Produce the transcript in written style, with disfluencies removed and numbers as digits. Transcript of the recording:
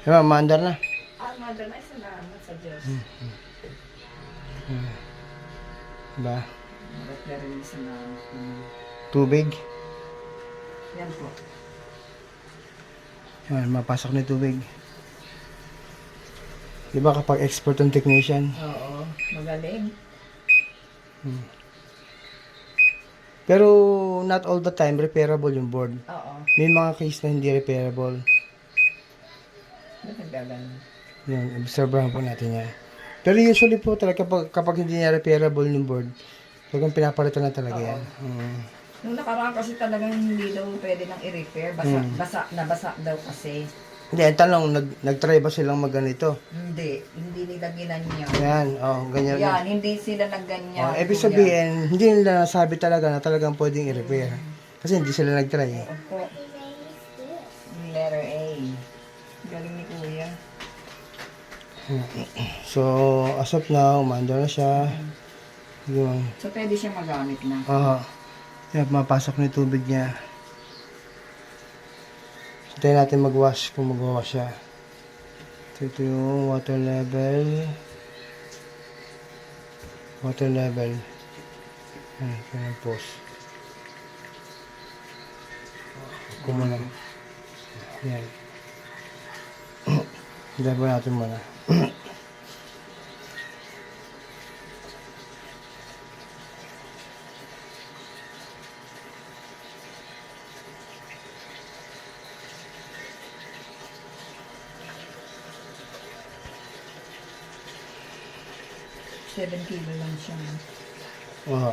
Diba, maandar na. Mother, may salamat sa Diyos. Diba? Very salamat. Tubig. Yan po. Yan, mapasok na yung tubig. Diba kapag expert ang technician? Oo, magaling. Pero not all the time repairable yung board. Oo. May mga case na hindi repairable. Ba't nagagaling? Yan, obserbahan po natin yan. Pero usually po talaga kapag hindi niya repairable yung board, talagang pinapalitan na talaga yan. Nung nakaraan kasi talagang hindi daw pwede nang i-repair. Nabasa daw kasi. Hindi, ang tanong, nag-try ba silang magganito? Hindi nila ginanyan. Yan, ganyan. Yan, hindi sila nagganyan. Ibig sabihin, hindi nila nasabi talaga na talagang pwedeng i-repair. Kasi hindi sila nag-try eh. Opo. Letter A. Galing ni Kuya. So, as of now, umandar na siya. Yung, So, pwede siya magamit na. yan, mapasok na yung tubig niya. Hintayin natin mag-wash kung mag-wash siya. Ito yung water level. Water level. Ayan, ito yung post. Kumuna. Yan. Ilabas natin muna. $7 kilo lang siya. Oo.